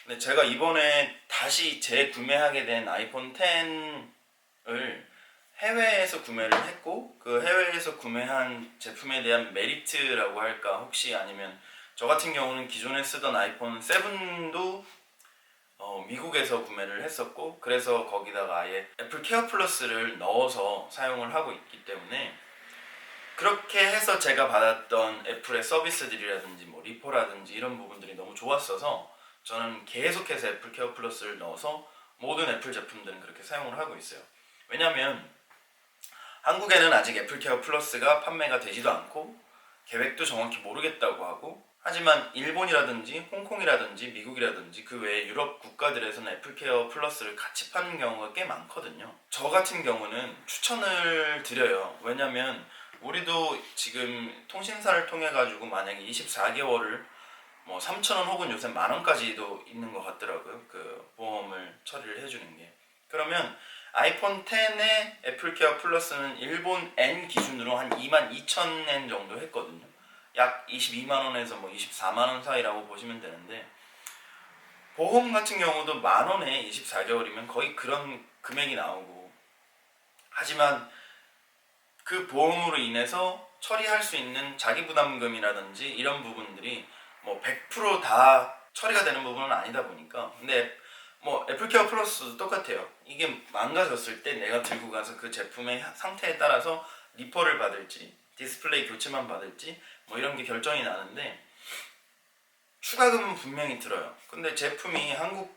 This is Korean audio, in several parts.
근데 제가 이번에 다시 재구매하게 된 아이폰 10을 해외에서 구매를 했고, 그 해외에서 구매한 제품에 대한 메리트라고 할까, 혹시 아니면 저 같은 경우는 기존에 쓰던 아이폰 7도 미국에서 구매를 했었고, 그래서 거기다가 아예 애플 케어 플러스를 넣어서 사용을 하고 있기 때문에, 그렇게 해서 제가 받았던 애플의 서비스들이라든지 뭐 리퍼라든지 이런 부분들이 너무 좋았어서 저는 계속해서 애플 케어 플러스를 넣어서 모든 애플 제품들은 그렇게 사용을 하고 있어요. 왜냐면 한국에는 아직 애플 케어 플러스가 판매가 되지도 않고 계획도 정확히 모르겠다고 하고, 하지만 일본이라든지 홍콩이라든지 미국이라든지 그 외에 유럽 국가들에서는 애플 케어 플러스를 같이 파는 경우가 꽤 많거든요. 저 같은 경우는 추천을 드려요. 왜냐면 우리도 지금 통신사를 통해 가지고 만약에 24개월을 뭐 3,000원 혹은 요새 만원까지도 있는 것 같더라고요. 그 보험을 처리를 해주는 게. 그러면 아이폰 10의 애플 케어 플러스는 일본 엔 기준으로 한 22,000엔 정도 했거든요. 약 22만원에서 뭐 24만원 사이라고 보시면 되는데, 보험 같은 경우도 만원에 24개월이면 거의 그런 금액이 나오고, 하지만 그 보험으로 인해서 처리할 수 있는 자기부담금이라든지 이런 부분들이 뭐 100%다 처리가 되는 부분은 아니다 보니까. 근데 뭐 애플케어 플러스도 똑같아요. 이게 망가졌을 때 내가 들고 가서 그 제품의 상태에 따라서 리퍼를 받을지 디스플레이 교체만 받을지 뭐 이런 게 결정이 나는데, 추가금은 분명히 들어요. 근데 제품이 한국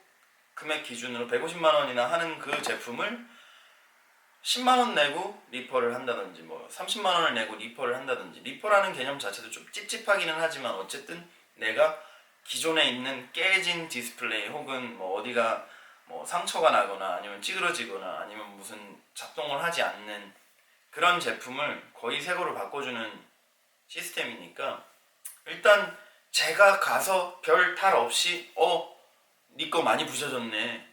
금액 기준으로 150만 원이나 하는 그 제품을 10만 원 내고 리퍼를 한다든지 뭐 30만 원을 내고 리퍼를 한다든지, 리퍼라는 개념 자체도 좀 찝찝하기는 하지만 어쨌든 내가 기존에 있는 깨진 디스플레이 혹은 뭐 어디가 뭐 상처가 나거나 아니면 찌그러지거나 아니면 무슨 작동을 하지 않는 그런 제품을 거의 새 거로 바꿔주는 시스템이니까, 일단 제가 가서 별 탈 없이 니 거 많이 부셔졌네,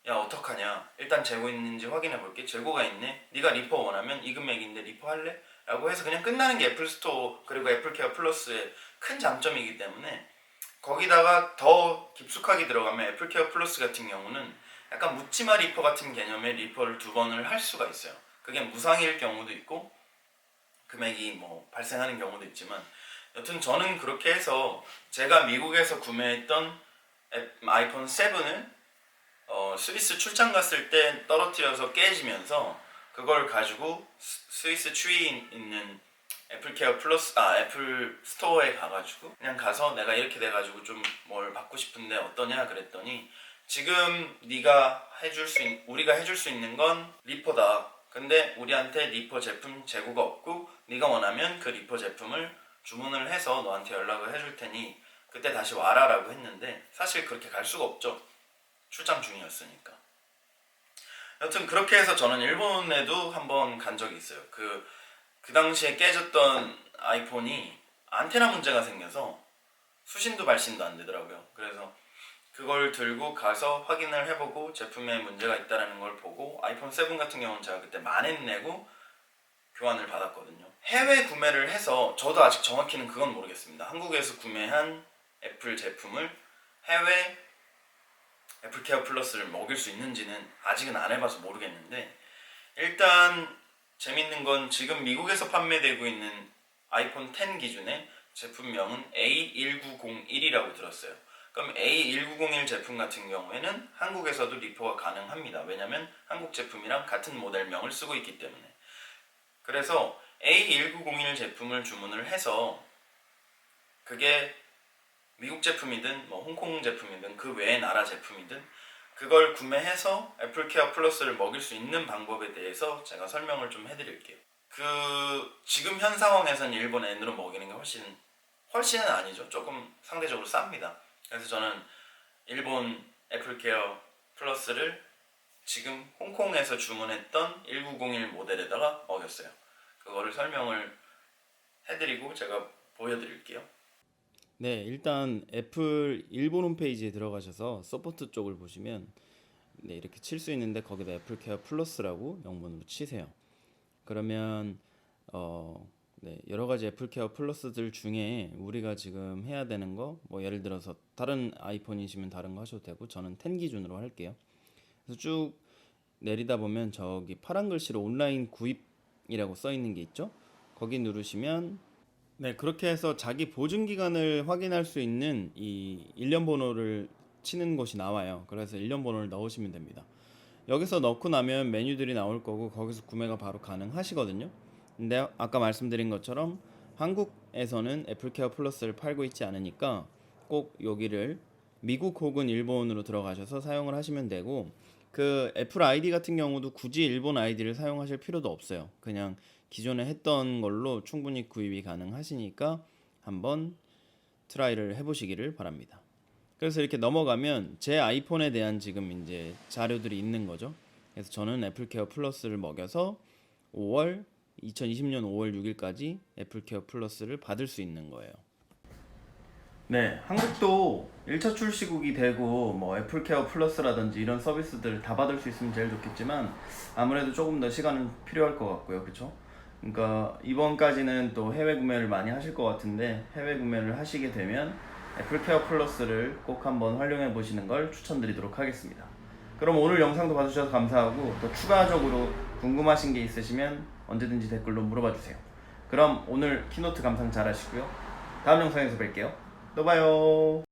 야 어떡하냐, 일단 재고 있는지 확인해 볼게, 재고가 있네, 네가 리퍼 원하면 이 금액인데 리퍼 할래? 라고 해서 그냥 끝나는 게 애플 스토어 그리고 애플 케어 플러스의 큰 장점이기 때문에, 거기다가 더 깊숙하게 들어가면 애플 케어 플러스 같은 경우는 약간 묻지마 리퍼 같은 개념의 리퍼를 두 번을 할 수가 있어요. 그게 무상일 경우도 있고 금액이 뭐 발생하는 경우도 있지만, 여튼 저는 그렇게 해서 제가 미국에서 구매했던 아이폰 7을 스위스 출장 갔을 때 떨어뜨려서 깨지면서 그걸 가지고 스위스 추위에 있는 애플 케어 플러스 애플 스토어에 가가지고 그냥 가서 내가 이렇게 돼가지고 좀 뭘 받고 싶은데 어떠냐 그랬더니, 지금 우리가 해줄 수 있는 건 리퍼다. 근데 우리한테 리퍼 제품 재고가 없고 네가 원하면 그 리퍼 제품을 주문을 해서 너한테 연락을 해줄 테니 그때 다시 와라라고 했는데, 사실 그렇게 갈 수가 없죠. 출장 중이었으니까. 여튼 그렇게 해서 저는 일본에도 한번 간 적이 있어요. 그 당시에 깨졌던 아이폰이 안테나 문제가 생겨서 수신도 발신도 안 되더라고요. 그래서 그걸 들고 가서 확인을 해보고 제품에 문제가 있다는 걸 보고, 아이폰 7 같은 경우는 제가 그때 10,000엔 내고 교환을 받았거든요. 해외 구매를 해서 저도 아직 정확히는 그건 모르겠습니다. 한국에서 구매한 애플 제품을 해외 애플 케어 플러스를 먹일 수 있는지는 아직은 안 해봐서 모르겠는데, 일단 재밌는 건 지금 미국에서 판매되고 있는 아이폰 10 기준의 제품명은 A1901이라고 들었어요. 그럼 A1901 제품 같은 경우에는 한국에서도 리퍼가 가능합니다. 왜냐면 한국 제품이랑 같은 모델명을 쓰고 있기 때문에. 그래서 A1901 제품을 주문을 해서, 그게 미국 제품이든 뭐 홍콩 제품이든 그 외의 나라 제품이든 그걸 구매해서 애플 케어 플러스를 먹일 수 있는 방법에 대해서 제가 설명을 좀 해드릴게요. 지금 현 상황에서는 일본 N으로 먹이는 게 훨씬은 아니죠. 조금 상대적으로 쌉니다. 그래서 저는 일본 애플 케어 플러스를 지금 홍콩에서 주문했던 1901 모델에다가 먹였어요. 그거를 설명을 해드리고 제가 보여드릴게요. 네, 일단 애플 일본 홈페이지에 들어가셔서 서포트 쪽을 보시면 네, 이렇게 칠 수 있는데 거기다 애플 케어 플러스라고 영문으로 치세요. 그러면 네, 여러 가지 애플 케어 플러스들 중에 우리가 지금 해야 되는 거, 뭐 예를 들어서 다른 아이폰이시면 다른 거 하셔도 되고 저는 10 기준으로 할게요. 그래서 쭉 내리다 보면 저기 파란 글씨로 온라인 구입이라고 써 있는 게 있죠. 거기 누르시면 네, 그렇게 해서 자기 보증 기간을 확인할 수 있는 이 일련 번호를 치는 곳이 나와요. 그래서 일련 번호를 넣으시면 됩니다. 여기서 넣고 나면 메뉴들이 나올 거고 거기서 구매가 바로 가능하시거든요. 근데 아까 말씀드린 것처럼 한국에서는 애플케어 플러스를 팔고 있지 않으니까 꼭 여기를 미국 혹은 일본으로 들어가셔서 사용을 하시면 되고, 그 애플 아이디 같은 경우도 굳이 일본 아이디를 사용하실 필요도 없어요. 그냥 기존에 했던 걸로 충분히 구입이 가능하시니까 한번 트라이를 해보시기를 바랍니다. 그래서 이렇게 넘어가면 제 아이폰에 대한 지금 이제 자료들이 있는 거죠. 그래서 저는 애플케어 플러스를 먹여서 2020년 5월 6일까지 애플케어 플러스를 받을 수 있는 거예요. 네, 한국도 1차 출시국이 되고 뭐 애플케어 플러스라든지 이런 서비스들을 다 받을 수 있으면 제일 좋겠지만 아무래도 조금 더 시간은 필요할 것 같고요. 그쵸? 그러니까 이번까지는 또 해외 구매를 많이 하실 것 같은데, 해외 구매를 하시게 되면 애플케어 플러스를 꼭 한번 활용해 보시는 걸 추천드리도록 하겠습니다. 그럼 오늘 영상도 봐주셔서 감사하고, 또 추가적으로 궁금하신 게 있으시면 언제든지 댓글로 물어봐 주세요. 그럼 오늘 키노트 감상 잘 하시고요. 다음 영상에서 뵐게요. 또 봐요.